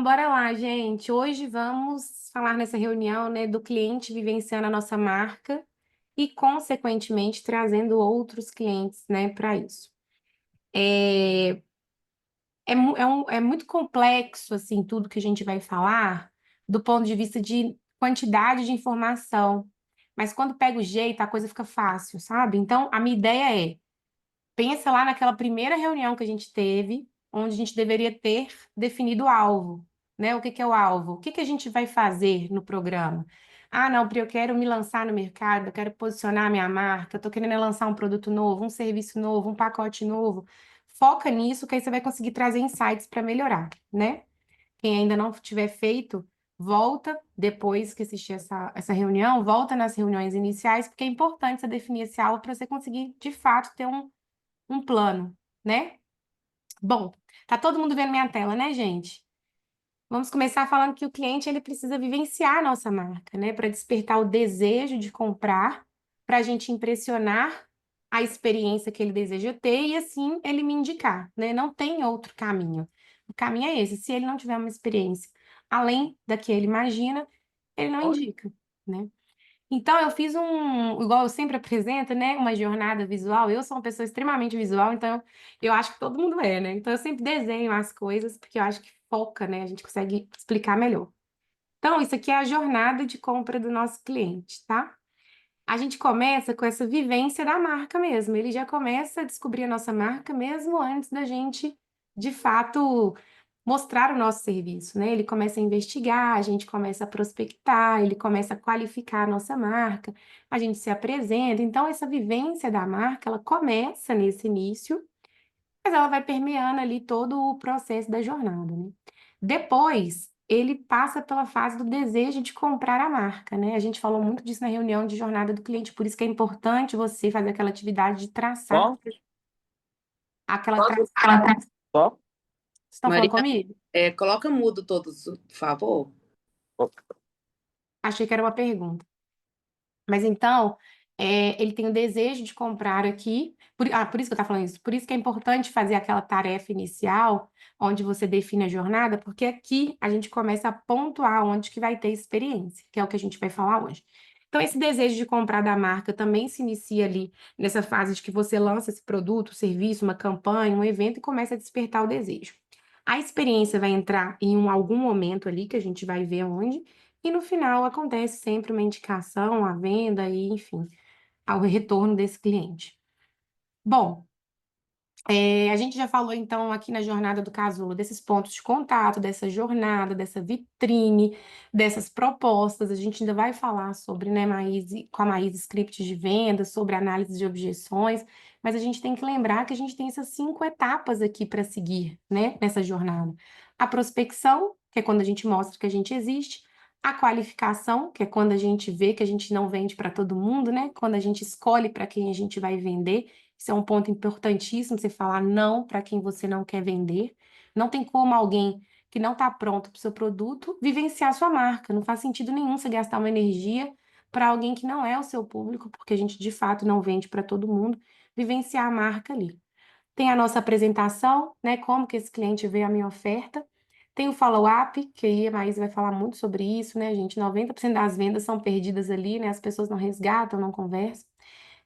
Bora lá, gente. Hoje vamos falar nessa reunião, né, do cliente vivenciando a nossa marca e, consequentemente, trazendo outros clientes, né, para isso. É, é muito complexo, assim, tudo que a gente vai falar do ponto de vista de quantidade de informação. Mas quando pega o jeito, a coisa fica fácil, sabe? Então, a minha ideia é pensa lá naquela primeira reunião que a gente teve, onde a gente deveria ter definido o alvo, né? O que que é o alvo? O que que a gente vai fazer no programa? Ah, não, Pri, eu quero me lançar no mercado, eu quero posicionar a minha marca, eu tô querendo lançar um produto novo, um serviço novo, um pacote novo. Foca nisso, que aí você vai conseguir trazer insights para melhorar, né? Quem ainda não tiver feito, volta depois que assistir essa reunião, volta nas reuniões iniciais, porque é importante você definir esse alvo para você conseguir, de fato, ter um plano, né? Bom, tá todo mundo vendo minha tela, né, gente? Vamos começar falando que o cliente ele precisa vivenciar a nossa marca, né, para despertar o desejo de comprar, para a gente impressionar a experiência que ele deseja ter e assim ele me indicar, né? Não tem outro caminho. O caminho é esse. Se ele não tiver uma experiência além da que ele imagina, ele não indica, né? Então, eu fiz igual eu sempre apresento, né? Uma jornada visual. Eu sou uma pessoa extremamente visual, então eu acho que todo mundo é, né? Então, eu sempre desenho as coisas, porque eu acho que foca, né? A gente consegue explicar melhor. Então, isso aqui é a jornada de compra do nosso cliente, tá? A gente começa com essa vivência da marca mesmo. Ele já começa a descobrir a nossa marca mesmo antes da gente, de fato, mostrar o nosso serviço, né? Ele começa a investigar, a gente começa a prospectar, ele começa a qualificar a nossa marca, a gente se apresenta. Então, essa vivência da marca, ela começa nesse início, mas ela vai permeando ali todo o processo da jornada, né? Depois, ele passa pela fase do desejo de comprar a marca, né? A gente falou muito disso na reunião de jornada do cliente, por isso que é importante você fazer aquela atividade de traçar Só? aquela traçada. Só? Vocês estão falando Marina, comigo? coloca mudo todos, por favor. Achei que era uma pergunta. Mas então, ele tem o desejo de comprar aqui. Por isso que eu estou falando isso. Por isso que é importante fazer aquela tarefa inicial, onde você define a jornada, porque aqui a gente começa a pontuar onde que vai ter experiência, que é o que a gente vai falar hoje. Então, esse desejo de comprar da marca também se inicia ali nessa fase de que você lança esse produto, serviço, uma campanha, um evento e começa a despertar o desejo. A experiência vai entrar em algum momento ali, que a gente vai ver onde, e no final acontece sempre uma indicação, a venda e, enfim, ao retorno desse cliente. Bom, a gente já falou então aqui na jornada do casulo desses pontos de contato, dessa jornada, dessa vitrine, dessas propostas. A gente ainda vai falar sobre, né, com a Maísa, script de venda, sobre análise de objeções, mas a gente tem que lembrar que a gente tem essas 5 etapas aqui para seguir, né, nessa jornada. A prospecção, que é quando a gente mostra que a gente existe. A qualificação, que é quando a gente vê que a gente não vende para todo mundo, né? Quando a gente escolhe para quem a gente vai vender. Isso é um ponto importantíssimo, você falar não para quem você não quer vender. Não tem como alguém que não está pronto para o seu produto vivenciar a sua marca. Não faz sentido nenhum você gastar uma energia para alguém que não é o seu público, porque a gente de fato não vende para todo mundo, vivenciar a marca ali. Tem a nossa apresentação, né? Como que esse cliente vê a minha oferta. Tem o follow-up, que aí a Maísa vai falar muito sobre isso, né, gente? 90% das vendas são perdidas ali, né? As pessoas não resgatam, não conversam.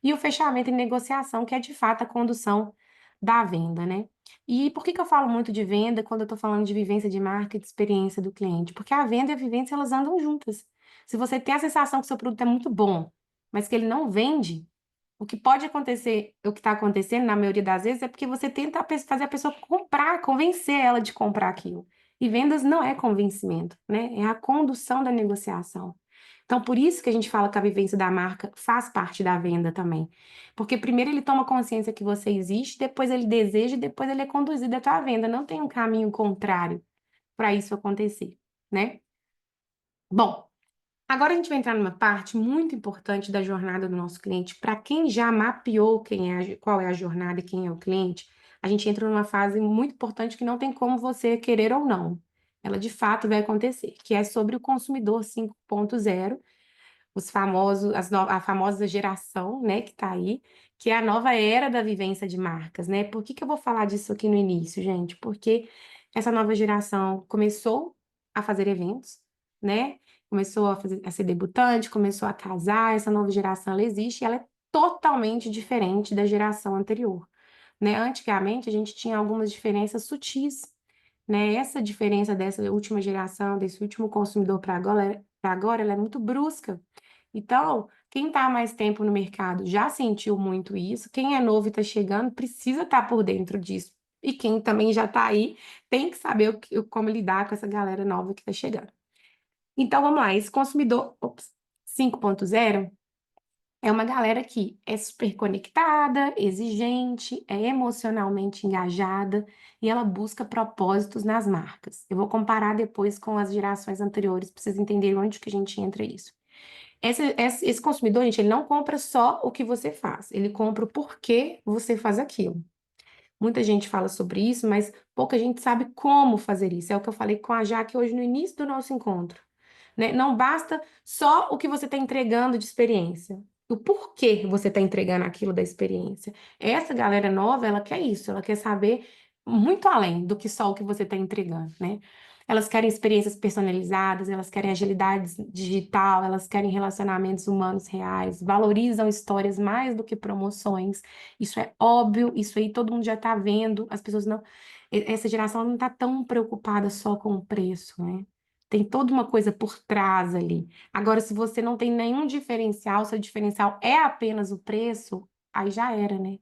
E o fechamento e negociação, que é de fato a condução da venda, né? E por que que eu falo muito de venda quando eu estou falando de vivência de marca e de experiência do cliente? Porque a venda e a vivência, elas andam juntas. Se você tem a sensação que o seu produto é muito bom, mas que ele não vende, o que pode acontecer, o que está acontecendo na maioria das vezes, é porque você tenta fazer a pessoa comprar, convencer ela de comprar aquilo. E vendas não é convencimento, né? É a condução da negociação. Então, por isso que a gente fala que a vivência da marca faz parte da venda também. Porque primeiro ele toma consciência que você existe, depois ele deseja e depois ele é conduzido até a venda. Não tem um caminho contrário para isso acontecer, né? Bom, agora a gente vai entrar numa parte muito importante da jornada do nosso cliente. Para quem já mapeou qual é a jornada e quem é o cliente, a gente entra numa fase muito importante que não tem como você querer ou não. Ela de fato vai acontecer, que é sobre o consumidor 5.0, a famosa geração, né, que está aí, que é a nova era da vivência de marcas, né? Por que que eu vou falar disso aqui no início, gente? Porque essa nova geração começou a fazer eventos, né? Começou a ser debutante, começou a casar, essa nova geração, ela existe e ela é totalmente diferente da geração anterior, né? Antigamente, a gente tinha algumas diferenças sutis, né? Essa diferença dessa última geração, desse último consumidor para agora, ela é muito brusca. Então, quem está há mais tempo no mercado já sentiu muito isso, quem é novo e está chegando precisa estar por dentro disso. E quem também já está aí tem que saber como lidar com essa galera nova que está chegando. Então, vamos lá, esse consumidor 5.0 é uma galera que é super conectada, exigente, é emocionalmente engajada e ela busca propósitos nas marcas. Eu vou comparar depois com as gerações anteriores para vocês entenderem onde que a gente entra isso. Esse consumidor, gente, ele não compra só o que você faz, ele compra o porquê você faz aquilo. Muita gente fala sobre isso, mas pouca gente sabe como fazer isso. É o que eu falei com a Jaque hoje no início do nosso encontro, né? Não basta só o que você está entregando de experiência. O porquê você está entregando aquilo da experiência. Essa galera nova, ela quer isso, ela quer saber muito além do que só o que você está entregando, né? Elas querem experiências personalizadas, elas querem agilidade digital, elas querem relacionamentos humanos reais, valorizam histórias mais do que promoções. Isso é óbvio, isso aí todo mundo já está vendo. As pessoas não. Essa geração não está tão preocupada só com o preço, né? Tem toda uma coisa por trás ali. Agora, se você não tem nenhum diferencial, seu diferencial é apenas o preço, aí já era, né?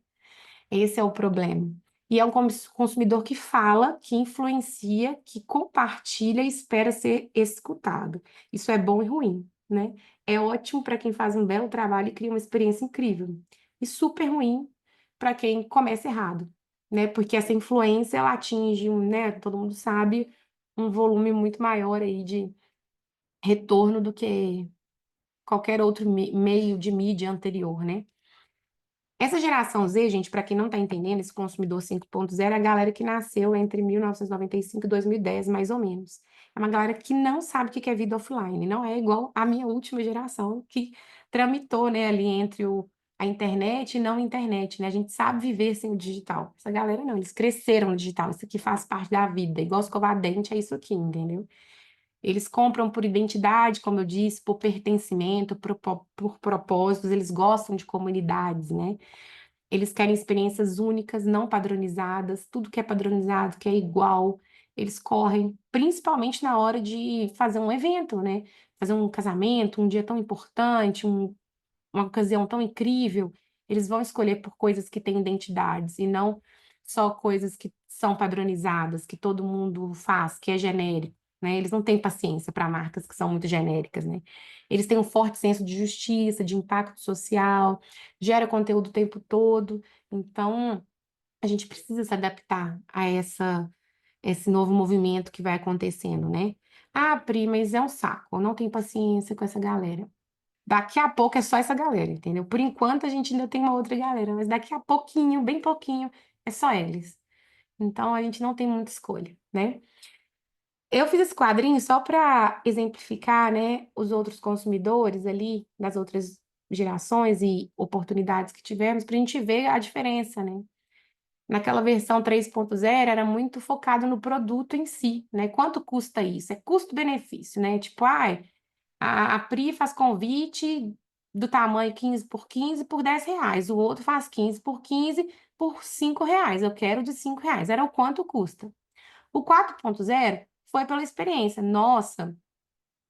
Esse é o problema. E é um consumidor que fala, que influencia, que compartilha e espera ser escutado. Isso é bom e ruim, né? É ótimo para quem faz um belo trabalho e cria uma experiência incrível. E super ruim para quem começa errado, né? Porque essa influência ela atinge, né? Todo mundo sabe, um volume muito maior aí de retorno do que qualquer outro meio de mídia anterior, né? Essa geração Z, gente, para quem não está entendendo, esse consumidor 5.0 é a galera que nasceu entre 1995 e 2010, mais ou menos. É uma galera que não sabe o que é vida offline, não é igual a minha última geração, que tramitou, né, ali entre a internet e não internet, né? A gente sabe viver sem o digital. Essa galera não, eles cresceram no digital, isso aqui faz parte da vida, igual escovar dente, é isso aqui, entendeu? Eles compram por identidade, como eu disse, por pertencimento, por propósitos, eles gostam de comunidades, né? Eles querem experiências únicas, não padronizadas, tudo que é padronizado, que é igual. Eles correm, principalmente na hora de fazer um evento, né? Fazer um casamento, um dia tão importante, uma ocasião tão incrível. Eles vão escolher por coisas que têm identidades e não só coisas que são padronizadas, que todo mundo faz, que é genérico, né? Eles não têm paciência para marcas que são muito genéricas, né? Eles têm um forte senso de justiça, de impacto social, gera conteúdo o tempo todo. Então, a gente precisa se adaptar a esse novo movimento que vai acontecendo, né? Ah, Pri, mas é um saco, eu não tenho paciência com essa galera. Daqui a pouco é só essa galera, entendeu? Por enquanto a gente ainda tem uma outra galera, mas daqui a pouquinho, bem pouquinho, é só eles. Então a gente não tem muita escolha, né? Eu fiz esse quadrinho só para exemplificar, né, os outros consumidores ali, das outras gerações e oportunidades que tivemos, para a gente ver a diferença, né? Naquela versão 3.0 era muito focado no produto em si, né? Quanto custa isso? É custo-benefício, né? Tipo, ai, a Pri faz convite do tamanho 15 por 15 por R$ 10. O outro faz 15 por 15 por R$ 5. Eu quero de R$ 5. Era o quanto custa. O 4.0 foi pela experiência. Nossa,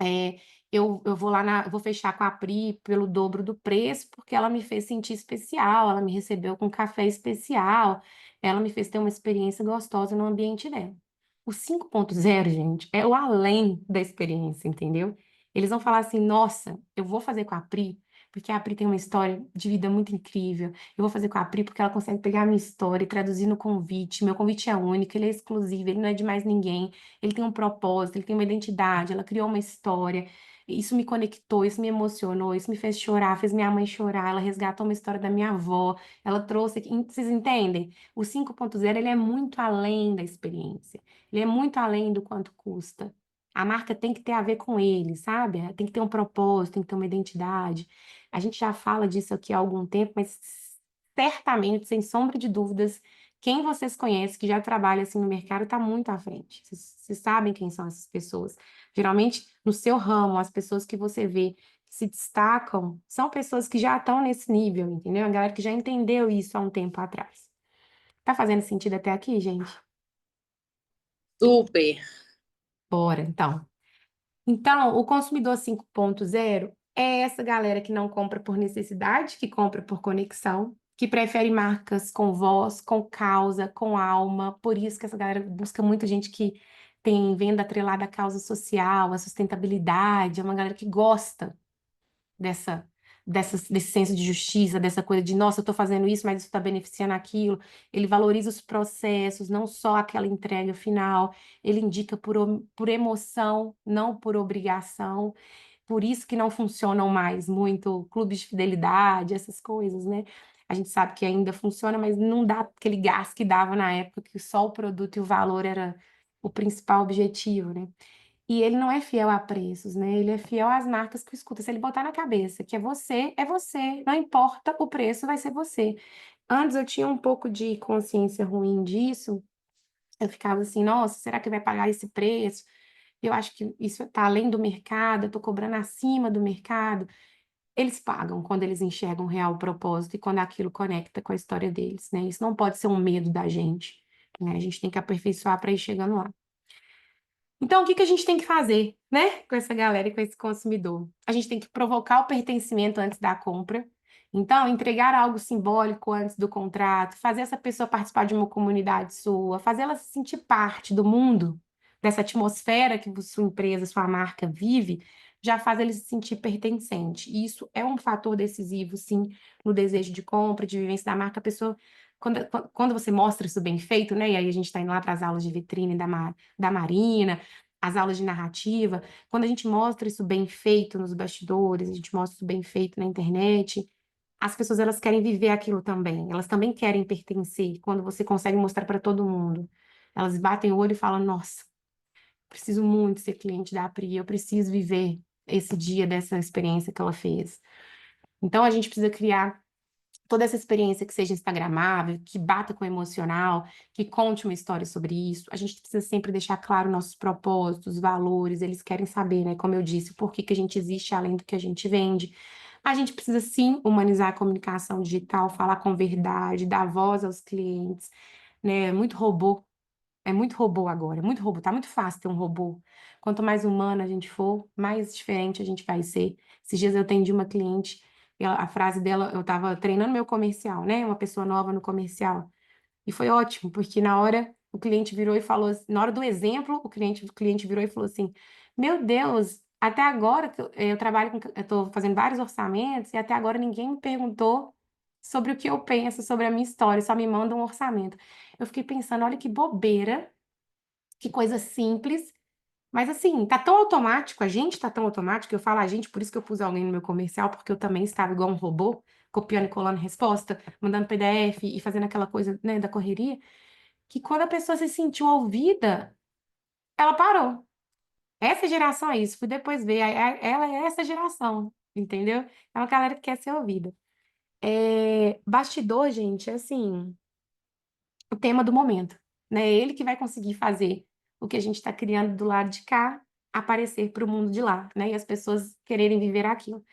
é, eu vou eu vou fechar com a Pri pelo dobro do preço, porque ela me fez sentir especial, ela me recebeu com café especial, ela me fez ter uma experiência gostosa no ambiente dela. O 5.0, gente, é o além da experiência, entendeu? Eles vão falar assim: nossa, eu vou fazer com a Pri, porque a Pri tem uma história de vida muito incrível. Eu vou fazer com a Pri porque ela consegue pegar a minha história e traduzir no convite. Meu convite é único, ele é exclusivo, ele não é de mais ninguém. Ele tem um propósito, ele tem uma identidade, ela criou uma história. Isso me conectou, isso me emocionou, isso me fez chorar, fez minha mãe chorar, ela resgatou uma história da minha avó, ela trouxe aqui, vocês entendem? O 5.0 ele é muito além da experiência, ele é muito além do quanto custa. A marca tem que ter a ver com ele, sabe? Tem que ter um propósito, tem que ter uma identidade. A gente já fala disso aqui há algum tempo, mas certamente, sem sombra de dúvidas, Quem vocês conhecem que já trabalha assim no mercado está muito à frente. Vocês sabem quem são essas pessoas. Geralmente, no seu ramo, as pessoas que você vê que se destacam são pessoas que já estão nesse nível, entendeu? A galera que já entendeu isso há um tempo atrás. Tá fazendo sentido até aqui, gente? Super. Bora, então. Então, o consumidor 5.0 é essa galera que não compra por necessidade, que compra por conexão, que prefere marcas com voz, com causa, com alma. Por isso que essa galera busca muita gente que tem venda atrelada à causa social, à sustentabilidade, é uma galera que gosta dessa, desse senso de justiça, dessa coisa de, nossa, eu estou fazendo isso, mas isso está beneficiando aquilo. Ele valoriza os processos, não só aquela entrega final. Ele indica por emoção, não por obrigação. Por isso que não funcionam mais muito clubes de fidelidade, essas coisas, né? A gente sabe que ainda funciona, mas não dá aquele gás que dava na época, que só o produto e o valor era o principal objetivo, né? E ele não é fiel a preços, né? Ele é fiel às marcas que escuta. Se ele botar na cabeça que é você, não importa o preço, vai ser você. Antes eu tinha um pouco de consciência ruim disso. Eu ficava assim, nossa, será que vai pagar esse preço? Eu acho que isso está além do mercado, eu estou cobrando acima do mercado. Eles pagam quando eles enxergam o real propósito e quando aquilo conecta com a história deles, né? Isso não pode ser um medo da gente, né? A gente tem que aperfeiçoar para ir chegando lá. Então, o que que a gente tem que fazer, né, com essa galera e com esse consumidor? A gente tem que provocar o pertencimento antes da compra. Então, entregar algo simbólico antes do contrato, fazer essa pessoa participar de uma comunidade sua, fazer ela se sentir parte do mundo, dessa atmosfera que sua empresa, sua marca vive, já faz ele se sentir pertencente. E isso é um fator decisivo, sim, no desejo de compra, de vivência da marca. A pessoa, quando você mostra isso bem feito, né, e aí a gente está indo lá para as aulas de vitrine da Marina, as aulas de narrativa, quando a gente mostra isso bem feito nos bastidores, a gente mostra isso bem feito na internet, as pessoas elas querem viver aquilo também, elas também querem pertencer, quando você consegue mostrar para todo mundo. Elas batem o olho e falam: nossa, preciso muito ser cliente da Pri, eu preciso viver esse dia dessa experiência que ela fez. Então a gente precisa criar toda essa experiência que seja instagramável, que bata com o emocional, que conte uma história sobre isso. A gente precisa sempre deixar claro nossos propósitos, valores, eles querem saber, né, como eu disse, por que que a gente existe além do que a gente vende. A gente precisa sim humanizar a comunicação digital, falar com verdade, dar voz aos clientes, né? É muito robô agora, é muito robô, tá muito fácil ter um robô. Quanto mais humana a gente for, mais diferente a gente vai ser. Esses dias eu atendi uma cliente, e a frase dela, eu tava treinando meu comercial, né? Uma pessoa nova no comercial. E foi ótimo, porque na hora o cliente virou e falou, na hora do exemplo, o cliente virou e falou assim: Meu Deus, até agora que eu trabalho com, eu tô fazendo vários orçamentos e até agora ninguém me perguntou sobre o que eu penso, sobre a minha história, só me manda um orçamento. Eu fiquei pensando, olha que bobeira, que coisa simples, mas assim, tá tão automático, a gente tá tão automático, eu falo a gente, por isso que eu pus alguém no meu comercial, porque eu também estava igual um robô, copiando e colando resposta, mandando PDF e fazendo aquela coisa, né, da correria, que quando a pessoa se sentiu ouvida, ela parou. Essa geração é isso, fui depois ver, ela é essa geração, entendeu? É uma galera que quer ser ouvida. Bastidor, gente, é assim, o tema do momento, né? É ele que vai conseguir fazer o que a gente está criando do lado de cá aparecer para o mundo de lá, né? E as pessoas quererem viver aquilo.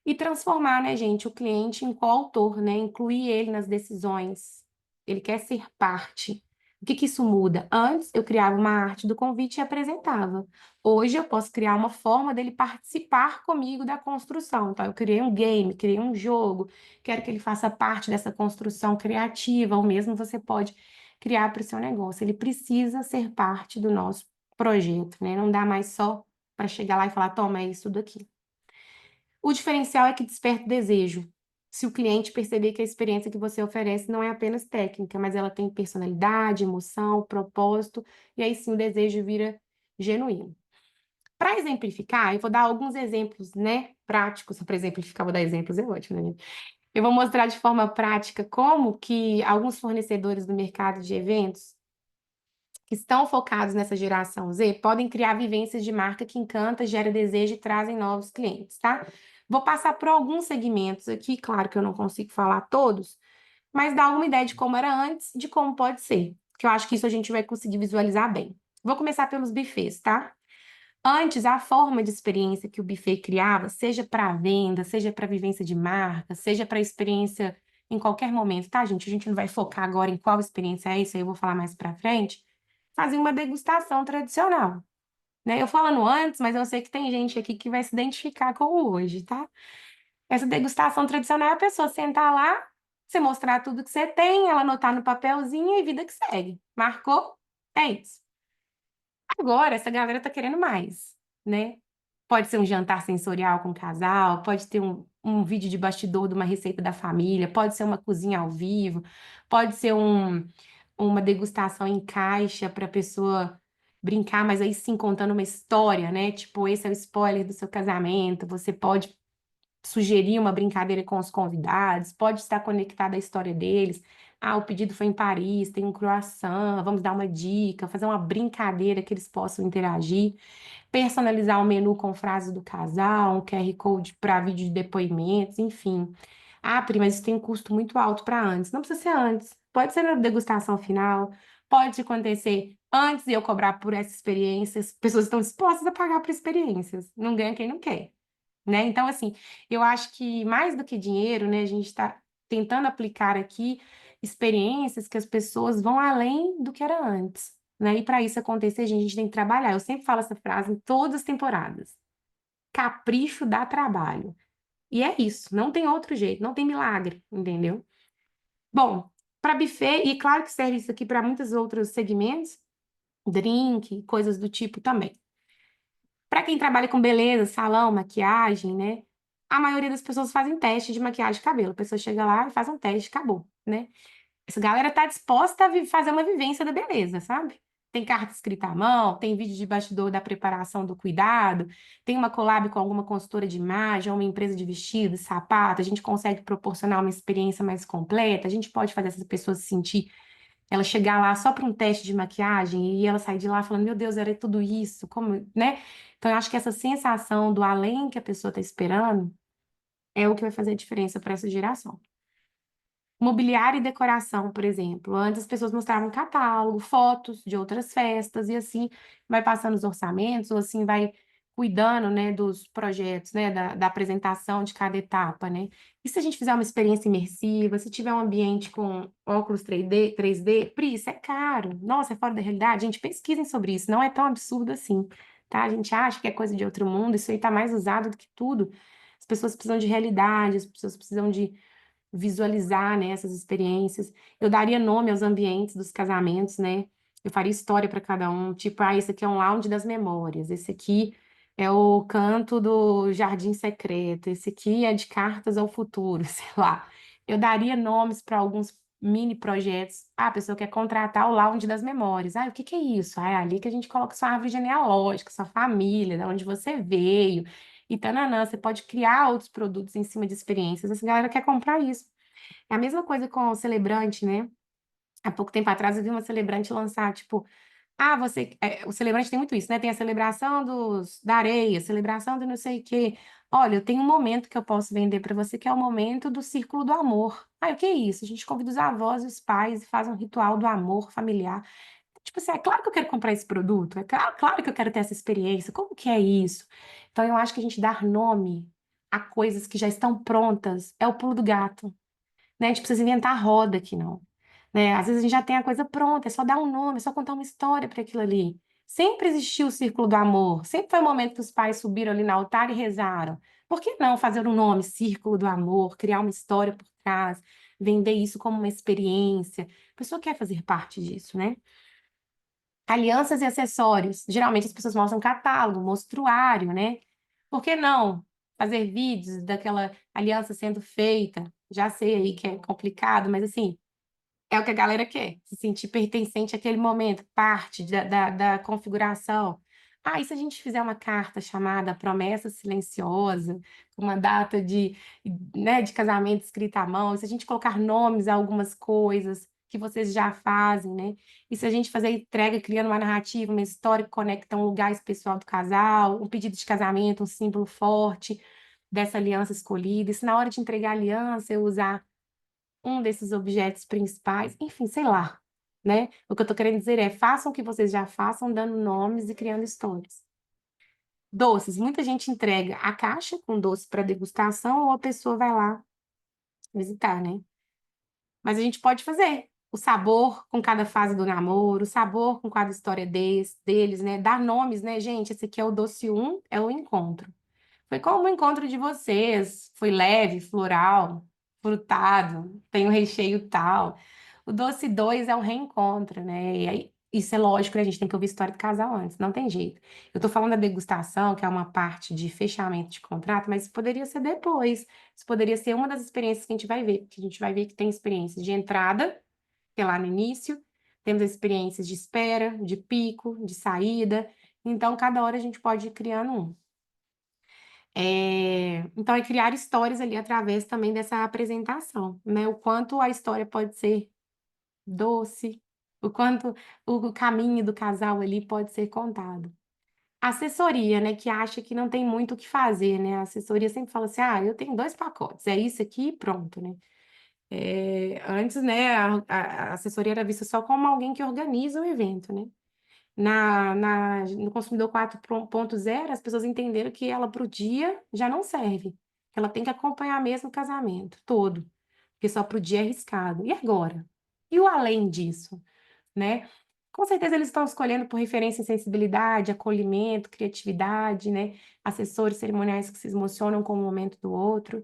E transformar, né, gente, o cliente em coautor, né? Incluir ele nas decisões. Ele quer ser parte. O que que isso muda? Antes eu criava uma arte do convite e apresentava. Hoje eu posso criar uma forma dele participar comigo da construção. Então, eu criei um game, criei um jogo, quero que ele faça parte dessa construção criativa, ou mesmo você pode criar para o seu negócio. Ele precisa ser parte do nosso projeto, né? Não dá mais só para chegar lá e falar, toma, é isso daqui. O diferencial é que desperta desejo. Se o cliente perceber que a experiência que você oferece não é apenas técnica, mas ela tem personalidade, emoção, propósito, e aí sim o desejo vira genuíno. Para exemplificar, eu vou dar alguns exemplos, né, práticos. Para exemplificar, vou dar exemplos, é ótimo, né? Eu vou mostrar de forma prática como que alguns fornecedores do mercado de eventos que estão focados nessa geração Z podem criar vivências de marca que encanta, gera desejo e trazem novos clientes, tá? Vou passar por alguns segmentos aqui, claro que eu não consigo falar todos, mas dá alguma ideia de como era antes, de como pode ser. Que eu acho que isso a gente vai conseguir visualizar bem. Vou começar pelos buffets, tá? Antes, a forma de experiência que o buffet criava, seja para venda, seja para vivência de marca, seja para experiência em qualquer momento, tá, gente? A gente não vai focar agora em qual experiência é isso, aí eu vou falar mais para frente. Fazia uma degustação tradicional, né? Eu falando antes, mas eu sei que tem gente aqui que vai se identificar com o hoje, tá? Essa degustação tradicional é a pessoa sentar lá, você mostrar tudo que você tem, ela anotar no papelzinho e vida que segue. Marcou? É isso. Agora, essa galera tá querendo mais, né? Pode ser um jantar sensorial com o casal, pode ter um vídeo de bastidor de uma receita da família, pode ser uma cozinha ao vivo, pode ser uma degustação em caixa para a pessoa brincar, mas aí sim contando uma história, né? Tipo, esse é o spoiler do seu casamento, você pode sugerir uma brincadeira com os convidados, pode estar conectada à história deles. Ah, o pedido foi em Paris, tem um croissant, vamos dar uma dica, fazer uma brincadeira que eles possam interagir, personalizar o menu com frases do casal, um QR Code para vídeo de depoimentos, enfim. Ah, Pri, mas isso tem um custo muito alto para antes. Não precisa ser antes, pode ser na degustação final, pode acontecer antes de eu cobrar por essa experiência, as pessoas estão dispostas a pagar por experiências, não ganha quem não quer, né? Então, assim, eu acho que mais do que dinheiro, né, a gente está tentando aplicar aqui experiências que as pessoas vão além do que era antes, né? E para isso acontecer, a gente tem que trabalhar. Eu sempre falo essa frase em todas as temporadas. Capricho dá trabalho. E é isso, não tem outro jeito, não tem milagre, entendeu? Bom, para buffet, e claro que serve isso aqui para muitos outros segmentos, drink, coisas do tipo também. Para quem trabalha com beleza, salão, maquiagem, né? A maioria das pessoas fazem teste de maquiagem e cabelo. A pessoa chega lá e faz um teste, acabou, né? Essa galera tá disposta a fazer uma vivência da beleza, sabe? Tem carta escrita à mão, tem vídeo de bastidor da preparação do cuidado, tem uma collab com alguma consultora de imagem, uma empresa de vestido, sapato, a gente consegue proporcionar uma experiência mais completa, a gente pode fazer essas pessoas se sentir, ela chegar lá só para um teste de maquiagem e ela sair de lá falando, meu Deus, era tudo isso, como, né? Então, eu acho que essa sensação do além que a pessoa está esperando é o que vai fazer a diferença para essa geração. Mobiliário e decoração, por exemplo. Antes as pessoas mostravam catálogo, fotos de outras festas, e assim vai passando os orçamentos, ou assim vai cuidando, né, dos projetos, né, da apresentação de cada etapa, né? E se a gente fizer uma experiência imersiva, se tiver um ambiente com óculos 3D, Pri, isso é caro. Nossa, é fora da realidade. Gente, pesquisem sobre isso, não é tão absurdo assim, tá? A gente acha que é coisa de outro mundo, isso aí tá mais usado do que tudo. As pessoas precisam de realidade, as pessoas precisam de visualizar, né, essas experiências. Eu daria nome aos ambientes dos casamentos, né? Eu faria história para cada um, tipo, ah, esse aqui é um lounge das memórias, esse aqui é o canto do jardim secreto, esse aqui é de cartas ao futuro, sei lá. Eu daria nomes para alguns mini projetos. Ah, a pessoa quer contratar o lounge das memórias. Ah, o que que é isso? Ah, é ali que a gente coloca sua árvore genealógica, sua família, de onde você veio. E tananã, você pode criar outros produtos em cima de experiências. Essa galera quer comprar isso. É a mesma coisa com o celebrante, né? Há pouco tempo atrás eu vi uma celebrante lançar, tipo, ah, você. O celebrante tem muito isso, né? Tem a celebração da areia, celebração do não sei o quê. Olha, eu tenho um momento que eu posso vender para você, que é o momento do círculo do amor. Ah, o que é isso? A gente convida os avós e os pais e faz um ritual do amor familiar. Tipo assim, é claro que eu quero comprar esse produto, é claro que eu quero ter essa experiência. Como que é isso? Então, eu acho que a gente dar nome a coisas que já estão prontas é o pulo do gato, né? A gente precisa inventar a roda aqui, não. Né? Às vezes a gente já tem a coisa pronta, é só dar um nome, é só contar uma história para aquilo ali. Sempre existiu o círculo do amor, sempre foi o momento que os pais subiram ali no altar e rezaram. Por que não fazer um nome, círculo do amor, criar uma história por trás, vender isso como uma experiência? A pessoa quer fazer parte disso, né? Alianças e acessórios. Geralmente as pessoas mostram catálogo, mostruário, né? Por que não fazer vídeos daquela aliança sendo feita? Já sei aí que é complicado, mas assim, é o que a galera quer, se sentir pertencente àquele momento, parte da configuração. Ah, e se a gente fizer uma carta chamada Promessa Silenciosa, uma data né, de casamento escrita à mão, e se a gente colocar nomes a algumas coisas que vocês já fazem, né? E se a gente fazer a entrega criando uma narrativa, uma história que conecta um lugar especial do casal, um pedido de casamento, um símbolo forte dessa aliança escolhida, e se na hora de entregar a aliança eu usar um desses objetos principais, enfim, sei lá, né? O que eu tô querendo dizer é, façam o que vocês já façam, dando nomes e criando histórias. Doces, muita gente entrega a caixa com doce para degustação ou a pessoa vai lá visitar, né? Mas a gente pode fazer o sabor com cada fase do namoro, o sabor com cada história deles, né? Dar nomes, né, gente? Esse aqui é o doce um, é o encontro. Foi como o encontro de vocês. Foi leve, floral, frutado, tem um recheio tal. O doce 2 é o reencontro, né? E aí, isso é lógico, né? A gente tem que ouvir a história do casal antes, não tem jeito. Eu tô falando da degustação, que é uma parte de fechamento de contrato, mas isso poderia ser depois. Isso poderia ser uma das experiências que a gente vai ver, porque a gente vai ver que tem experiências de entrada, que é lá no início, temos experiências de espera, de pico, de saída. Então, cada hora a gente pode ir criando um. Então, é criar histórias ali através também dessa apresentação, né? O quanto a história pode ser doce, o quanto o caminho do casal ali pode ser contado. Assessoria, né? Que acha que não tem muito o que fazer, né? A assessoria sempre fala assim: ah, eu tenho 2 pacotes, é isso aqui e pronto, né? Antes, né, a assessoria era vista só como alguém que organiza o evento, né? No consumidor 4.0, as pessoas entenderam que ela para o dia já não serve. Ela tem que acompanhar mesmo o casamento todo, porque só para o dia é arriscado. E agora? E o além disso, né? Com certeza eles estão escolhendo por referência em sensibilidade, acolhimento, criatividade, né? Assessores cerimoniais que se emocionam com o momento do outro.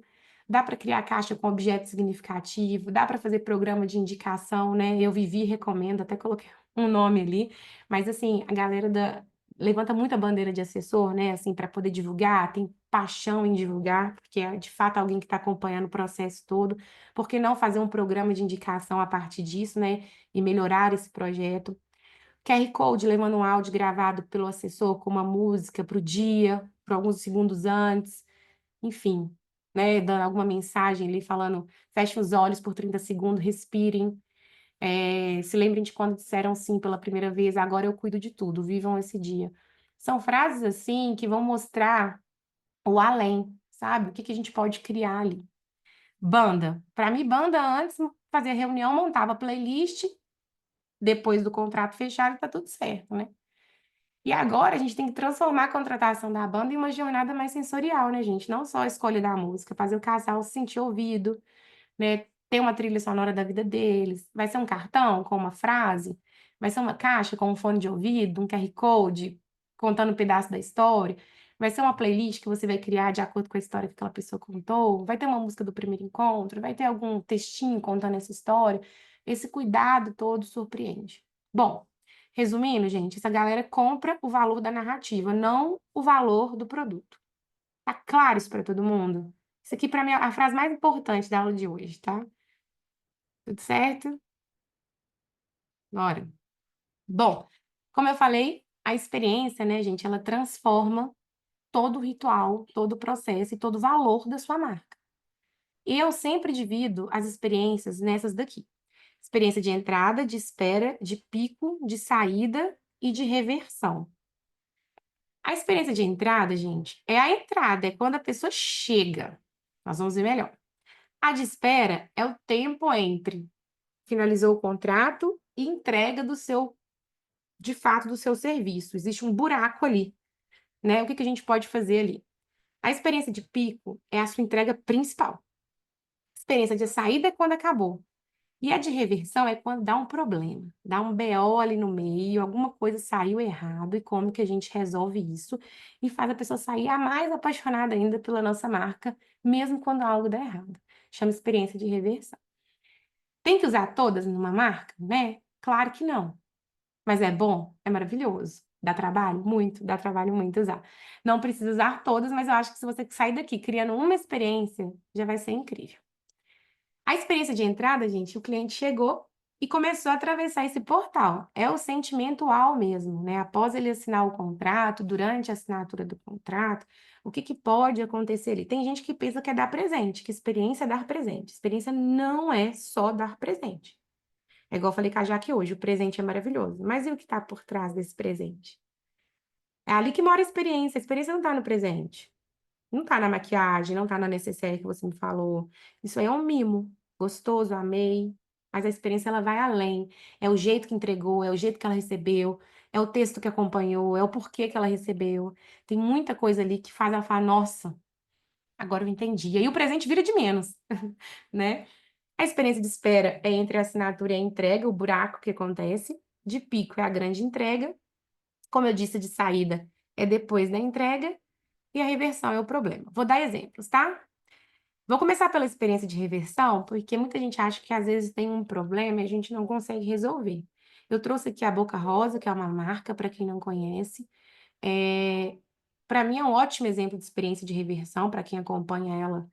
Dá para criar caixa com objeto significativo, dá para fazer programa de indicação, né? Eu vivi e recomendo, até coloquei um nome ali, mas assim, a galera levanta muito a bandeira de assessor, né? Assim, para poder divulgar, tem paixão em divulgar, porque é de fato alguém que está acompanhando o processo todo. Por que não fazer um programa de indicação a partir disso, né? E melhorar esse projeto? QR Code levando um áudio gravado pelo assessor com uma música para o dia, por alguns segundos antes, enfim, né? Dando alguma mensagem ali falando, fechem os olhos por 30 segundos, respirem. Se lembrem de quando disseram sim pela primeira vez, agora eu cuido de tudo, vivam esse dia. São frases assim que vão mostrar o além, sabe? O que que a gente pode criar ali. Banda. Para mim, banda antes fazia reunião, montava playlist, depois do contrato fechado, tá tudo certo, né? E agora a gente tem que transformar a contratação da banda em uma jornada mais sensorial, né, gente? Não só a escolha da música, fazer o casal se sentir ouvido, né? Ter uma trilha sonora da vida deles. Vai ser um cartão com uma frase? Vai ser uma caixa com um fone de ouvido, um QR Code contando um pedaço da história? Vai ser uma playlist que você vai criar de acordo com a história que aquela pessoa contou? Vai ter uma música do primeiro encontro? Vai ter algum textinho contando essa história? Esse cuidado todo surpreende. Bom, resumindo, gente, essa galera compra o valor da narrativa, não o valor do produto. Tá claro isso para todo mundo? Isso aqui, para mim, é a frase mais importante da aula de hoje, tá? Tudo certo? Bora. Bom, como eu falei, a experiência, né, gente, ela transforma todo o ritual, todo o processo e todo o valor da sua marca. E eu sempre divido as experiências nessas daqui. Experiência de entrada, de espera, de pico, de saída e de reversão. A experiência de entrada, gente, é a entrada, é quando a pessoa chega. Nós vamos ver melhor. A de espera é o tempo entre finalizou o contrato e entrega do seu, de fato, do seu serviço. Existe um buraco ali, né? O que que a gente pode fazer ali? A experiência de pico é a sua entrega principal. A experiência de saída é quando acabou. E a de reversão é quando dá um problema, dá um BO ali no meio, alguma coisa saiu errado e como que a gente resolve isso e faz a pessoa sair a mais apaixonada ainda pela nossa marca, mesmo quando algo dá errado. Chama experiência de reversão. Tem que usar todas numa marca, né? Claro que não. Mas é bom? É maravilhoso. Dá trabalho? Muito, dá trabalho muito usar. Não precisa usar todas, mas eu acho que se você sair daqui criando uma experiência, já vai ser incrível. A experiência de entrada, gente, o cliente chegou e começou a atravessar esse portal. É o sentimento ao mesmo, né? Após ele assinar o contrato, durante a assinatura do contrato, o que que pode acontecer ali? Tem gente que pensa que é dar presente, que experiência é dar presente. Experiência não é só dar presente. É igual eu falei com a Jaque hoje, o presente é maravilhoso. Mas e o que está por trás desse presente? É ali que mora a experiência não está no presente. Não está na maquiagem, não está na necessaire que você me falou. Isso aí é um mimo. gostoso, amei, mas a experiência ela vai além. É o jeito que entregou, é o jeito que ela recebeu, é o texto que acompanhou, é o porquê que ela recebeu. Tem muita coisa ali que faz ela falar, nossa, agora eu entendi. E aí o presente vira de menos, né? A experiência de espera é entre a assinatura e a entrega, o buraco que acontece. De pico é a grande entrega. Como eu disse, de saída é depois da entrega. E a reversão é o problema. Vou dar exemplos, tá? Vou começar pela experiência de reversão, porque muita gente acha que às vezes tem um problema e a gente não consegue resolver. Eu trouxe aqui a Boca Rosa, que é uma marca, para quem não conhece. Para mim é um ótimo exemplo de experiência de reversão, para quem acompanha ela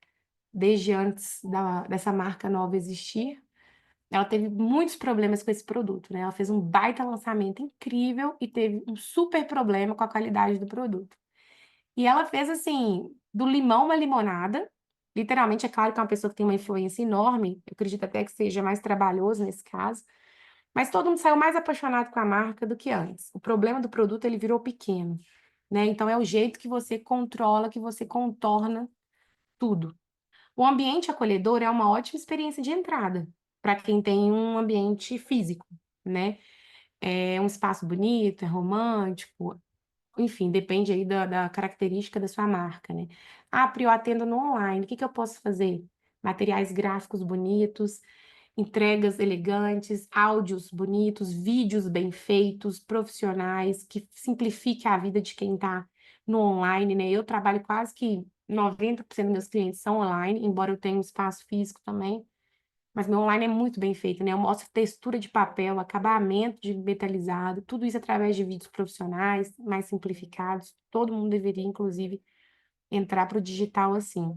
desde antes dessa marca nova existir. Ela teve muitos problemas com esse produto, né? Ela fez um baita lançamento incrível e teve um super problema com a qualidade do produto. E ela fez assim, do limão uma limonada. Literalmente, é claro que é uma pessoa que tem uma influência enorme, eu acredito até que seja mais trabalhoso nesse caso, mas todo mundo saiu mais apaixonado com a marca do que antes. O problema do produto, ele virou pequeno, né? Então é o jeito que você controla, que você contorna tudo. O ambiente acolhedor é uma ótima experiência de entrada para quem tem um ambiente físico, né? É um espaço bonito, é romântico, enfim, depende aí da característica da sua marca, né? Ah, Pri, eu atendo no online, o que que eu posso fazer? Materiais gráficos bonitos, entregas elegantes, áudios bonitos, vídeos bem feitos, profissionais, que simplifique a vida de quem está no online, né? Eu trabalho quase que 90% dos meus clientes são online, embora eu tenha um espaço físico também. Mas meu online é muito bem feito, né? Eu mostro textura de papel, acabamento de metalizado, tudo isso através de vídeos profissionais, mais simplificados. Todo mundo deveria, inclusive, entrar para o digital assim.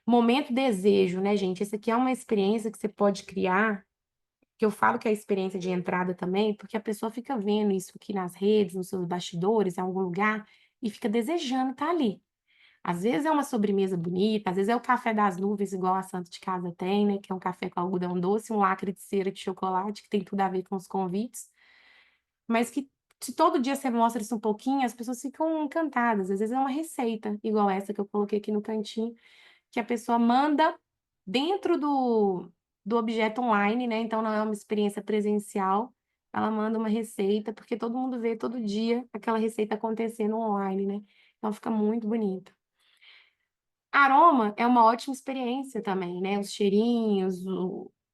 Momento desejo, né, gente? Essa aqui é uma experiência que você pode criar, que eu falo que é a experiência de entrada também, porque a pessoa fica vendo isso aqui nas redes, nos seus bastidores, em algum lugar, e fica desejando estar ali. Às vezes é uma sobremesa bonita, às vezes é o café das nuvens, igual a Santa de Casa tem, né? Que é um café com algodão doce, um lacre de cera de chocolate, que tem tudo a ver com os convites. Mas que se todo dia você mostra isso um pouquinho, as pessoas ficam encantadas. Às vezes é uma receita, igual essa que eu coloquei aqui no cantinho, que a pessoa manda dentro do objeto online, né? Então não é uma experiência presencial. Ela manda uma receita, porque todo mundo vê todo dia aquela receita acontecendo online, né? Então fica muito bonito. Aroma é uma ótima experiência também, né? Os cheirinhos,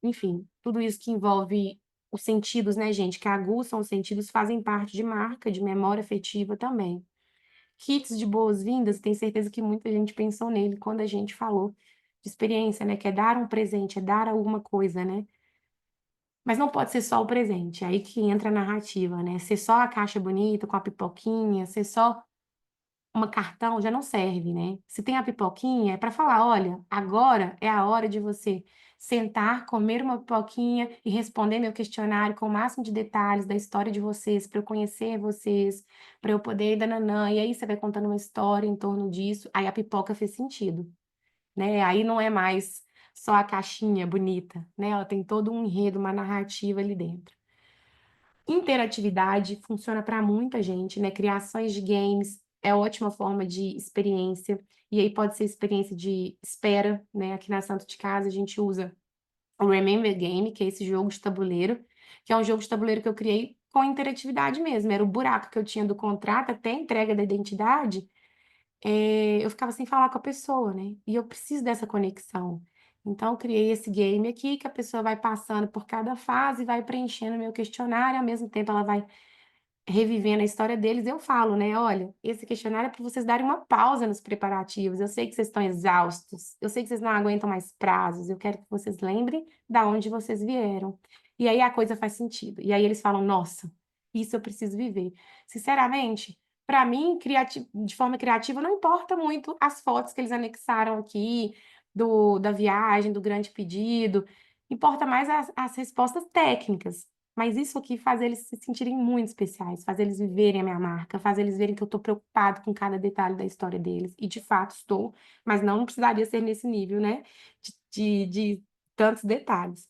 enfim, tudo isso que envolve os sentidos, né, gente? Que aguçam os sentidos fazem parte de marca, de memória afetiva também. Kits de boas-vindas, tenho certeza que muita gente pensou nele quando a gente falou de experiência, né? Que é dar um presente, é dar alguma coisa, né? Mas não pode ser só o presente, é aí que entra a narrativa, né? Ser só a caixa bonita com a pipoquinha, ser só uma cartão já não serve, né? Se tem a pipoquinha, é para falar, olha, agora é a hora de você sentar, comer uma pipoquinha e responder meu questionário com o máximo de detalhes da história de vocês, para eu conhecer vocês, para eu poder dananã. E aí você vai contando uma história em torno disso, aí a pipoca fez sentido, né? Aí não é mais só a caixinha bonita, né? Ela tem todo um enredo, uma narrativa ali dentro. Interatividade funciona para muita gente, né? Criações de games é ótima forma de experiência, e aí pode ser experiência de espera, né? Aqui na Santo de Casa a gente usa o Remember Game, que é esse jogo de tabuleiro, que é um jogo de tabuleiro que eu criei com interatividade mesmo. Era o buraco que eu tinha do contrato até a entrega da identidade, eu ficava sem falar com a pessoa, né? E eu preciso dessa conexão. Então, eu criei esse game aqui que a pessoa vai passando por cada fase, vai preenchendo o meu questionário, ao mesmo tempo ela vai revivendo a história deles. Eu falo, né? Olha, esse questionário é para vocês darem uma pausa nos preparativos. Eu sei que vocês estão exaustos, eu sei que vocês não aguentam mais prazos, eu quero que vocês lembrem da onde vocês vieram. E aí a coisa faz sentido. E aí eles falam, nossa, isso eu preciso viver. Sinceramente, para mim, de forma criativa, não importa muito as fotos que eles anexaram aqui, da viagem, do grande pedido, importa mais as respostas técnicas. Mas isso aqui faz eles se sentirem muito especiais, faz eles viverem a minha marca, faz eles verem que eu estou preocupado com cada detalhe da história deles. E de fato estou, mas não precisaria ser nesse nível, né? De tantos detalhes.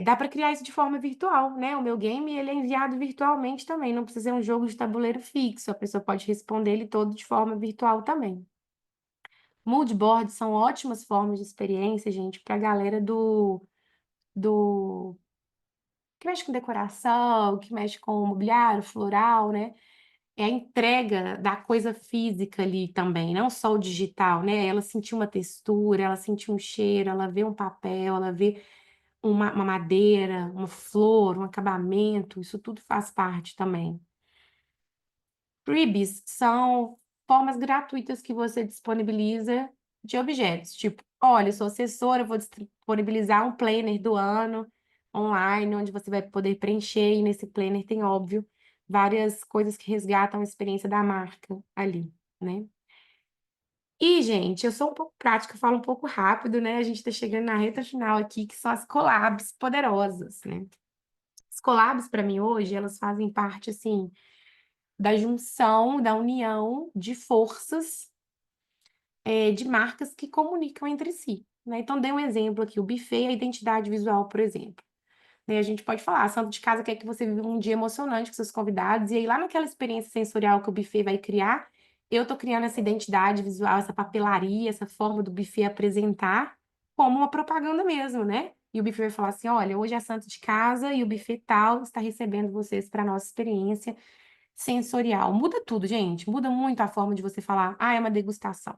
Dá para criar isso de forma virtual, né? O meu game ele é enviado virtualmente também, não precisa ser um jogo de tabuleiro fixo, a pessoa pode responder ele todo de forma virtual também. Mood boards são ótimas formas de experiência, gente, para a galera do que mexe com decoração, que mexe com mobiliário, floral, né? É a entrega da coisa física ali também, não só o digital, né? Ela sentir uma textura, ela sentir um cheiro, ela vê um papel, ela vê uma madeira, uma flor, um acabamento, isso tudo faz parte também. Freebies são formas gratuitas que você disponibiliza de objetos. Tipo, olha, eu sou assessora, eu vou disponibilizar um planner do ano online, onde você vai poder preencher, e nesse planner tem, óbvio, várias coisas que resgatam a experiência da marca ali, né? E, gente, eu sou um pouco prática, falo um pouco rápido, né? A gente tá chegando na reta final aqui, que são as collabs poderosas, né? As collabs, para mim, hoje, elas fazem parte, assim, da junção, da união de forças de marcas que comunicam entre si, né? Então, dei um exemplo aqui, o buffet e a identidade visual, por exemplo. Né? A gente pode falar, a Santo de Casa quer que você viva um dia emocionante com seus convidados, e aí lá naquela experiência sensorial que o buffet vai criar, eu tô criando essa identidade visual, essa papelaria, essa forma do buffet apresentar como uma propaganda mesmo, né? E o buffet vai falar assim, olha, hoje é a Santo de Casa e o buffet tal está recebendo vocês para a nossa experiência sensorial. Muda tudo, gente. Muda muito a forma de você falar, ah, é uma degustação.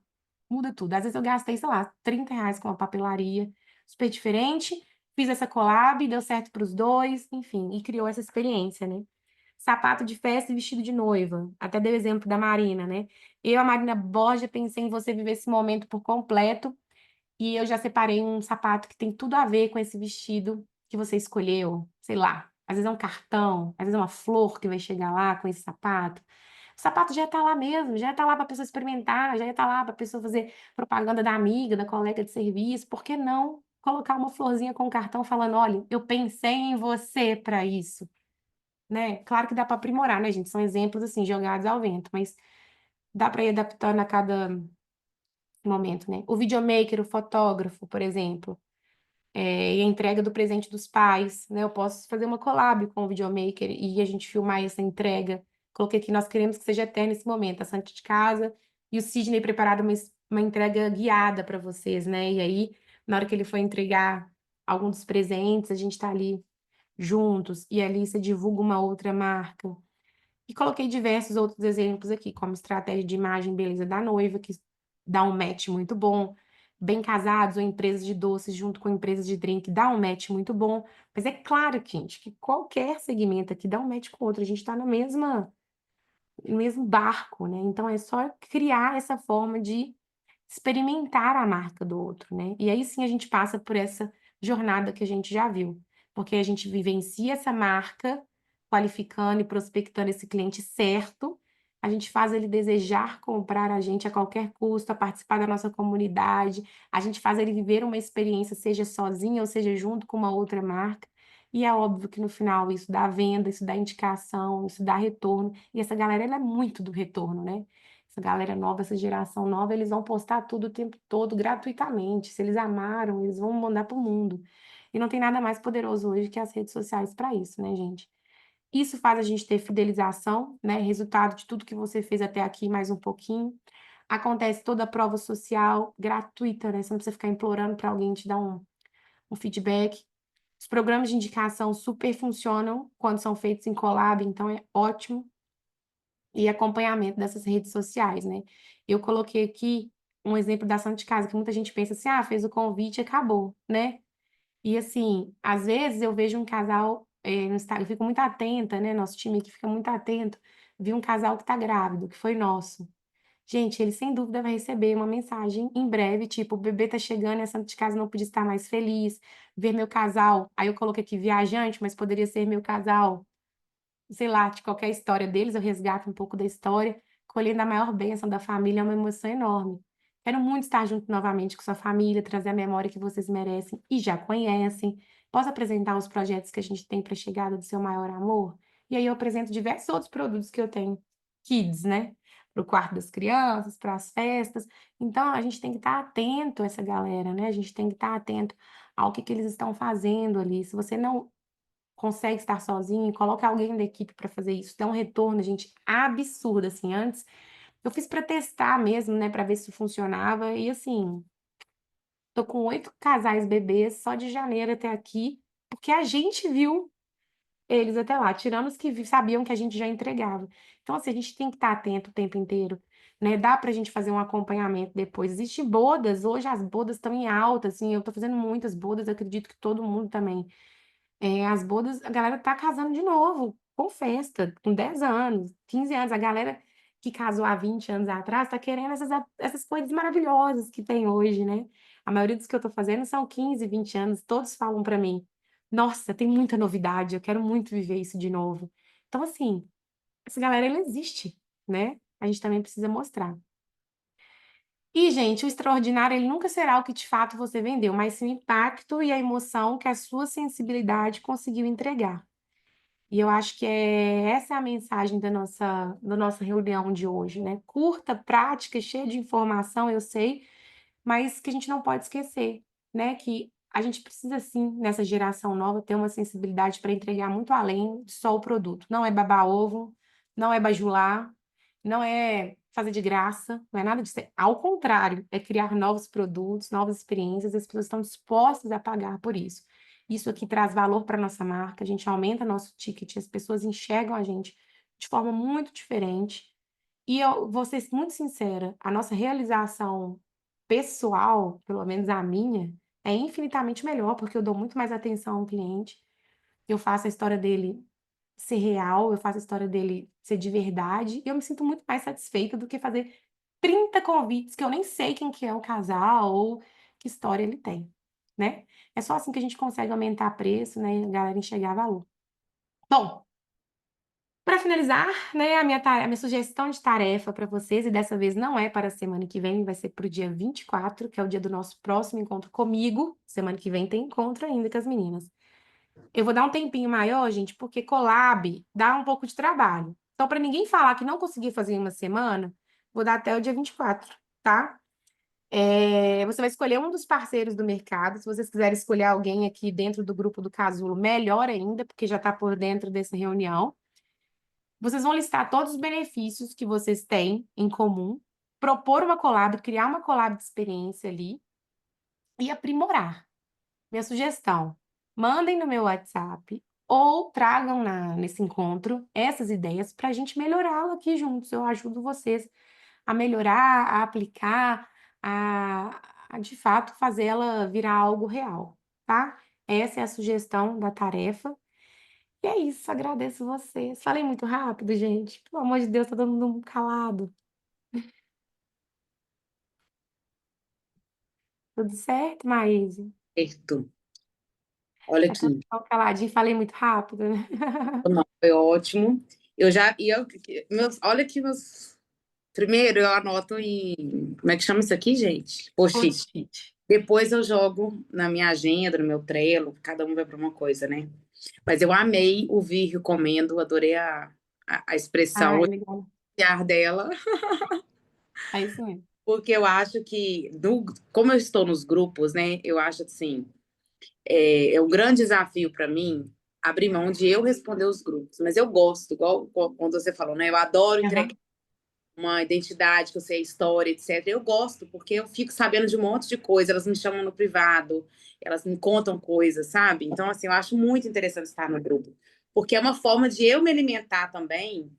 Muda tudo. Às vezes eu gastei, sei lá, R$ 30 com uma papelaria super diferente, fiz essa collab, deu certo para os dois, enfim, e criou essa experiência, né? Sapato de festa e vestido de noiva. Até dei o exemplo da Marina, né? Eu, a Marina Borja, pensei em você viver esse momento por completo e eu já separei um sapato que tem tudo a ver com esse vestido que você escolheu. Sei lá, às vezes é um cartão, às vezes é uma flor que vai chegar lá com esse sapato. O sapato já está lá mesmo, já está lá para a pessoa experimentar, já está lá para a pessoa fazer propaganda da amiga, da colega de serviço. Por que não colocar uma florzinha com um cartão falando, olha, eu pensei em você para isso, né? Claro que dá para aprimorar, né, gente? São exemplos assim jogados ao vento, mas dá para ir adaptando a cada momento, né? O videomaker, o fotógrafo, por exemplo, e a entrega do presente dos pais, né? Eu posso fazer uma collab com o videomaker e a gente filmar essa entrega. Coloquei aqui, nós queremos que seja eterno esse momento, a Santa de Casa e o Sidney preparado uma entrega guiada para vocês, né? E aí, na hora que ele for entregar algum dos presentes, a gente está ali juntos e ali você divulga uma outra marca. E coloquei diversos outros exemplos aqui, como estratégia de imagem e beleza da noiva, que dá um match muito bom. Bem casados ou empresas de doces junto com empresas de drink dá um match muito bom. Mas é claro, gente, que qualquer segmento aqui dá um match com outro. A gente está no mesmo barco, né? Então é só criar essa forma de experimentar a marca do outro, né? E aí sim a gente passa por essa jornada que a gente já viu, porque a gente vivencia essa marca, qualificando e prospectando esse cliente certo, a gente faz ele desejar comprar a gente a qualquer custo, a participar da nossa comunidade, a gente faz ele viver uma experiência, seja sozinho ou seja junto com uma outra marca. E é óbvio que no final isso dá venda, isso dá indicação, isso dá retorno. E essa galera, ela é muito do retorno, né? Essa galera nova, essa geração nova, eles vão postar tudo o tempo todo gratuitamente. Se eles amaram, eles vão mandar para o mundo. E não tem nada mais poderoso hoje que as redes sociais para isso, né, gente? Isso faz a gente ter fidelização, né? Resultado de tudo que você fez até aqui, mais um pouquinho. Acontece toda a prova social gratuita, né? Você não precisa ficar implorando para alguém te dar um feedback. Os programas de indicação super funcionam quando são feitos em collab, então é ótimo. E acompanhamento dessas redes sociais, né? Eu coloquei aqui um exemplo da Santa de Casa, que muita gente pensa assim, ah, fez o convite e acabou, né? E assim, às vezes eu vejo um casal no Instagram, eu fico muito atenta, né? Nosso time aqui fica muito atento. Vi um casal que tá grávido, que foi nosso. Gente, ele sem dúvida vai receber uma mensagem em breve, tipo, o bebê tá chegando e a Santa de Casa não podia estar mais feliz. Ver meu casal. Aí eu coloquei aqui viajante, mas poderia ser meu casal, sei lá, de qualquer história deles, eu resgato um pouco da história, colhendo a maior bênção da família, é uma emoção enorme. Quero muito estar junto novamente com sua família, trazer a memória que vocês merecem e já conhecem. Posso apresentar os projetos que a gente tem para a chegada do seu maior amor? E aí eu apresento diversos outros produtos que eu tenho, kids, né? Para o quarto das crianças, para as festas. Então, a gente tem que estar atento a essa galera, né? A gente tem que estar atento ao que eles estão fazendo ali. Se você não consegue estar sozinho, coloca alguém da equipe para fazer isso, dá um retorno, gente, absurdo, assim, antes Eu fiz para testar mesmo, né, para ver se funcionava. E assim, tô com 8 casais bebês só de janeiro até aqui, porque a gente viu eles até lá, tirando os que sabiam que a gente já entregava. Então, assim, a gente tem que estar atento o tempo inteiro, né? Dá pra gente fazer um acompanhamento depois. Existem bodas, hoje as bodas estão em alta, assim, eu tô fazendo muitas bodas, acredito que todo mundo também. As bodas, a galera tá casando de novo, com festa, com 10 anos, 15 anos. A galera que casou há 20 anos atrás tá querendo essas coisas maravilhosas que tem hoje, né? A maioria dos que eu tô fazendo são 15, 20 anos, todos falam pra mim: nossa, tem muita novidade, eu quero muito viver isso de novo. Então, assim, essa galera, ela existe, né? A gente também precisa mostrar. E, gente, o extraordinário, ele nunca será o que de fato você vendeu, mas sim o impacto e a emoção que a sua sensibilidade conseguiu entregar. E eu acho que essa é a mensagem da nossa reunião de hoje, né? Curta, prática, cheia de informação, eu sei, mas que a gente não pode esquecer, né? Que a gente precisa sim, nessa geração nova, ter uma sensibilidade para entregar muito além de só o produto. Não é babar ovo, não é bajular, não é fazer de graça, não é nada disso. Ao contrário, é criar novos produtos, novas experiências, as pessoas estão dispostas a pagar por isso. Isso aqui traz valor para nossa marca, a gente aumenta nosso ticket, as pessoas enxergam a gente de forma muito diferente. E eu vou ser muito sincera, a nossa realização pessoal, pelo menos a minha, é infinitamente melhor, porque eu dou muito mais atenção ao cliente, eu faço a história dele ser real, eu faço a história dele ser de verdade, e eu me sinto muito mais satisfeita do que fazer 30 convites que eu nem sei quem que é o casal ou que história ele tem, né? É só assim que a gente consegue aumentar preço, né, e a galera enxergar valor. Bom, para finalizar, né, a minha sugestão de tarefa para vocês, e dessa vez não é para a semana que vem, vai ser para o dia 24, que é o dia do nosso próximo encontro comigo. Semana que vem tem encontro ainda com as meninas. Eu vou dar um tempinho maior, gente, porque collab dá um pouco de trabalho. Então, para ninguém falar que não consegui fazer em uma semana, vou dar até o dia 24, tá? Você vai escolher um dos parceiros do mercado. Se vocês quiserem escolher alguém aqui dentro do grupo do Casulo, melhor ainda, porque já está por dentro dessa reunião. Vocês vão listar todos os benefícios que vocês têm em comum, propor uma collab, criar uma collab de experiência ali e aprimorar. Minha sugestão: mandem no meu WhatsApp ou tragam nesse encontro essas ideias para a gente melhorá-la aqui juntos. Eu ajudo vocês a melhorar, a aplicar, a de fato fazê-la virar algo real, tá? Essa é a sugestão da tarefa. E é isso, agradeço vocês. Falei muito rápido, gente. Pelo amor de Deus, tá todo mundo calado. Tudo certo, Maíse? Certo. Olha Tá todo aqui. mundo caladinho, falei muito rápido, né? Não, foi ótimo. Eu já. Olha aqui meus. Primeiro eu anoto em. Como é que chama isso aqui, gente? Post-it. Post-it. Depois eu jogo na minha agenda, no meu Trello, cada um vai para uma coisa, né? Mas eu amei ouvir recomendo, adorei a expressão, Ai, o legal. olhar dela, É isso mesmo. porque eu acho que, como eu estou nos grupos, né? Eu acho assim, é um grande desafio para mim abrir mão de eu responder os grupos, mas eu gosto, igual quando você falou, né? Eu adoro entregar Aham. uma identidade, que eu sei a história, etc. Eu gosto, porque eu fico sabendo de um monte de coisa, elas me chamam no privado, elas me contam coisas, sabe? Então, assim, eu acho muito interessante estar no grupo, porque é uma forma de eu me alimentar também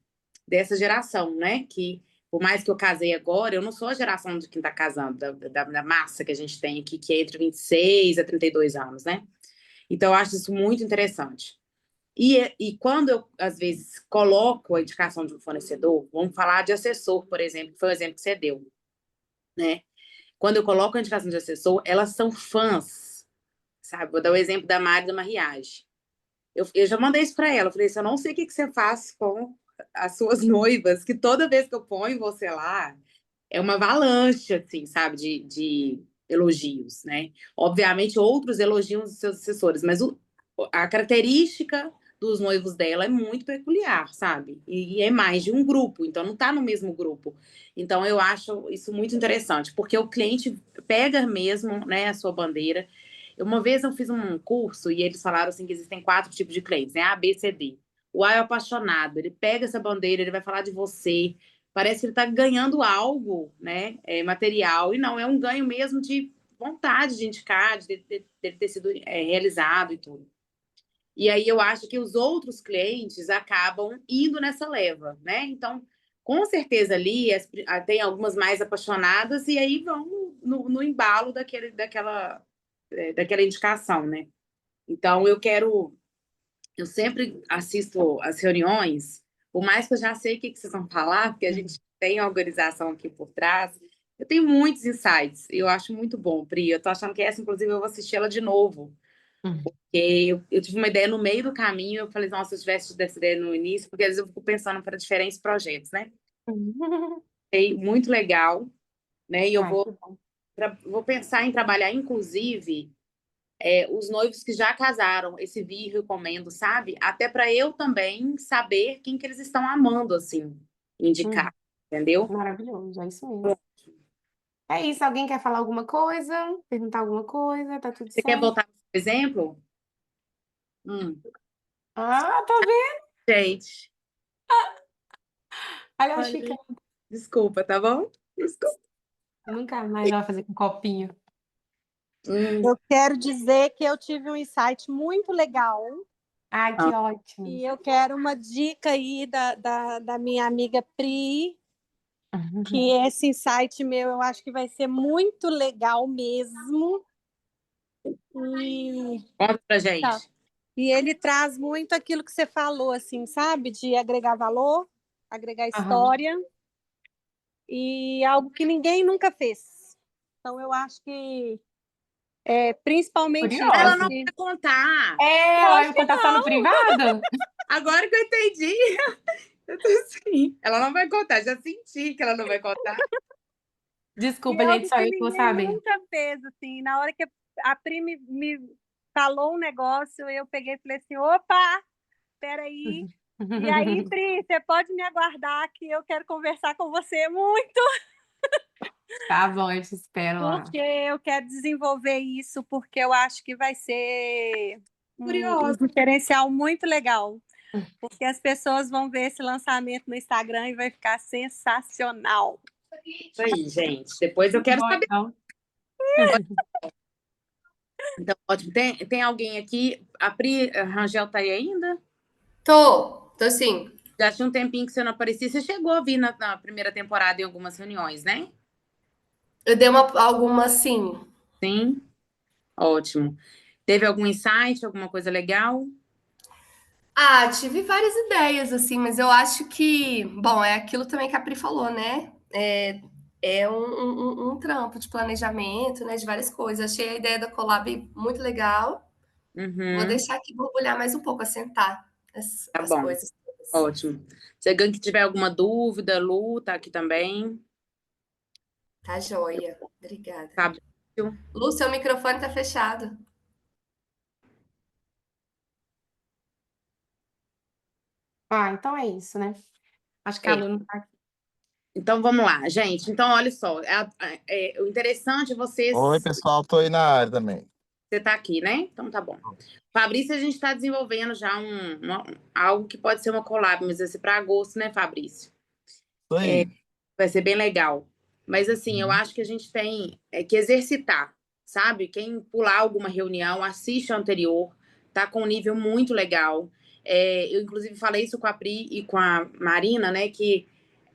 dessa geração, né? Que, por mais que eu casei agora, eu não sou a geração de quem tá casando, da massa que a gente tem aqui, que é entre 26 a 32 anos, né? Então, eu acho isso muito interessante. E quando eu, às vezes, coloco a indicação de um fornecedor, vamos falar de assessor, por exemplo, que foi o exemplo que você deu, né? Quando eu coloco a indicação de assessor, elas são fãs, sabe? Vou dar o exemplo da Mari da Mariage. Eu já mandei isso para ela. Eu falei assim, eu não sei o que que você faz com as suas noivas, que toda vez que eu ponho você lá, é uma avalanche, assim, sabe? De elogios, né? Obviamente, outros elogiam os seus assessores, mas a característica dos noivos dela é muito peculiar, sabe? E é mais de um grupo, então não tá no mesmo grupo. Então eu acho isso muito interessante, porque o cliente pega mesmo, né, a sua bandeira. Uma vez eu fiz um curso e eles falaram assim que existem 4 tipos de clientes, né? A, B, C, D. O A é o apaixonado, ele pega essa bandeira, ele vai falar de você parece que ele está ganhando algo, né, material, e não, é um ganho mesmo de vontade de indicar, de ter sido realizado e tudo. E aí eu acho que os outros clientes acabam indo nessa leva, né? Então, com certeza ali tem algumas mais apaixonadas e aí vão no embalo daquela indicação, né? Então, eu sempre assisto as reuniões, por mais que eu já sei o que vocês vão falar, porque a gente tem a organização aqui por trás, eu tenho muitos insights, e eu acho muito bom, Pri. Eu tô achando que essa, inclusive, eu vou assistir ela de novo. Uhum. Porque eu tive uma ideia no meio do caminho, eu falei, nossa, se eu tivesse tido essa ideia no início, porque às vezes eu fico pensando para diferentes projetos, né? Achei muito legal, né? E eu Ai, vou, que bom. vou pensar em trabalhar, inclusive, os noivos que já casaram, esse vi e recomendo, sabe? Até para eu também saber quem que eles estão amando, assim, Uhum. indicar, entendeu? Maravilhoso, é isso mesmo. É isso, alguém quer falar alguma coisa? Perguntar alguma coisa? Tá tudo Você quer certo? voltar no exemplo? Ah, tá vendo? Gente, Olha a olha, xícara. desculpa, tá bom? Desculpa. Nunca mais vai fazer com copinho. Hum, Eu quero dizer que eu tive um insight muito legal Ai, ah, que ótimo. e eu quero uma dica aí da minha amiga Pri, que esse insight meu eu acho que vai ser muito legal mesmo. E, conta pra tá. gente. E ele traz muito aquilo que você falou, assim, sabe? De agregar valor, agregar Aham. história e algo que ninguém nunca fez. Então, eu acho que, principalmente Ela não Curiosa. vai contar. É, ela vai me lógico que contar só no privado? Agora que eu entendi, eu tô assim. Ela não vai contar, já senti que ela não vai contar. e Desculpa, é gente, algo só que eu que vou ninguém saber. nunca fez, assim. Na hora que a Pri me falou um negócio, eu peguei e falei assim, opa, peraí. E aí, Pri, você pode me aguardar que eu quero conversar com você muito, Tá bom, eu te espero lá. porque eu quero desenvolver isso, porque eu acho que vai ser um Curiosa. diferencial muito legal. Porque as pessoas vão ver esse lançamento no Instagram e vai ficar sensacional. Isso aí, gente. Depois eu quero Bom, saber. então. Então, ótimo. Tem alguém aqui? A Pri a Rangel tá aí ainda? Tô sim. Já tinha um tempinho que você não aparecia. Você chegou a vir na primeira temporada em algumas reuniões, né? Eu dei alguma sim. Sim. Ótimo. Teve algum insight, alguma coisa legal? Ah, tive várias ideias, assim, mas eu acho que, bom, é aquilo também que a Pri falou, né? É um trampo de planejamento, né? De várias coisas. Achei a ideia da collab muito legal. Vou Uhum. deixar aqui borbulhar mais um pouco, assentar Tá as bom. coisas todas. Ótimo. Se alguém que tiver alguma dúvida, Lu, tá aqui também. Tá joia. Obrigada. Fabrício. Lu, seu microfone tá fechado. Ah, então é isso, né? Acho que a É. Lu não tá aqui. Então vamos lá, gente. Então, olha só. O interessante é Oi, vocês. pessoal, tô aí na área também. Você tá aqui, né? Então tá bom. Fabrício, a gente está desenvolvendo já algo que pode ser uma collab, mas vai ser para agosto, né, Fabrício? Tô aí. Vai ser bem legal. Mas assim, eu Uhum. acho que a gente tem que exercitar, sabe? Quem pular alguma reunião, assiste a anterior, tá com um nível muito legal. Eu, inclusive, falei isso com a Pri e com a Marina, né? Que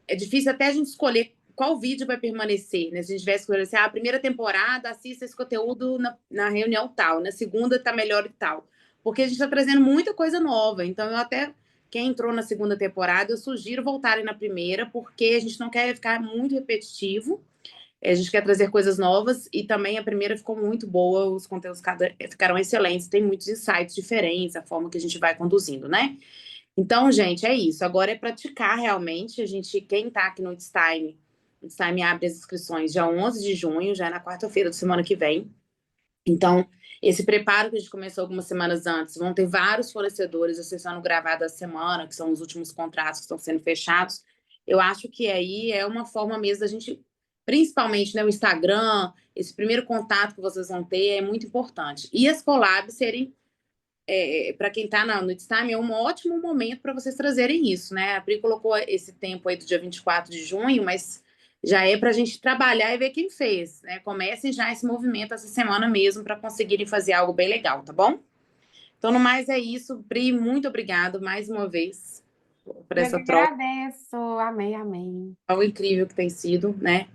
é difícil até a gente escolher qual vídeo vai permanecer, né? Se a gente tivesse escolhido assim, a primeira temporada, assista esse conteúdo na reunião tal, na segunda tá melhor e tal. Porque a gente tá trazendo muita coisa nova. Então, eu até, quem entrou na segunda temporada, eu sugiro voltarem na primeira, porque a gente não quer ficar muito repetitivo. A gente quer trazer coisas novas e também a primeira ficou muito boa, os conteúdos ficaram excelentes, tem muitos insights diferentes, a forma que a gente vai conduzindo, né? Então, gente, é isso. Agora é praticar realmente. Quem tá aqui no It's Time abre as inscrições dia 11 de junho, já é na quarta-feira da semana que vem. Então, esse preparo que a gente começou algumas semanas antes, vão ter vários fornecedores acessando o gravado da semana, que são os últimos contratos que estão sendo fechados. Eu acho que aí é uma forma mesmo da gente, principalmente, né, o Instagram, esse primeiro contato que vocês vão ter é muito importante. E as collabs serem para quem está no It's Time, é um ótimo momento para vocês trazerem isso, né? A Pri colocou esse tempo aí do dia 24 de junho, mas já é para a gente trabalhar e ver quem fez, né? Comecem já esse movimento essa semana mesmo para conseguirem fazer algo bem legal, tá bom? Então, no mais é isso. Pri, muito obrigado mais uma vez por Eu essa que troca agradeço. Amei, amei. tão incrível que tem sido, né?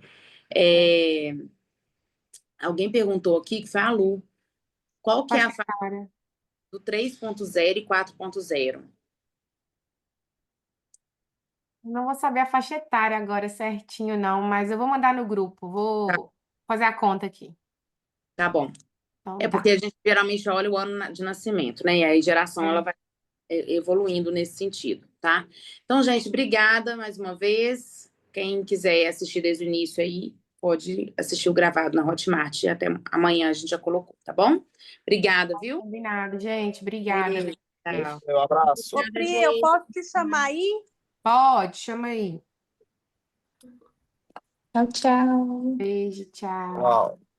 Alguém perguntou aqui, que foi a Lu, qual que é a Faixa etária. do 3.0 e 4.0? Não vou saber a faixa etária agora certinho, não, mas eu vou mandar no grupo. Vou fazer a conta aqui. Tá bom. Então É tá. porque a gente geralmente olha o ano de nascimento, né? E aí geração ela vai evoluindo nesse sentido, tá? Então, gente, obrigada mais uma vez. Quem quiser assistir desde o início aí, pode assistir o gravado na Hotmart. Até amanhã a gente já colocou, tá bom? Obrigada, viu? Combinado, gente. Obrigada. Beijo, tchau. Um abraço. Ô, Pri, eu posso te chamar aí? Pode, chama aí. Tchau, tchau. Beijo, tchau. Tchau.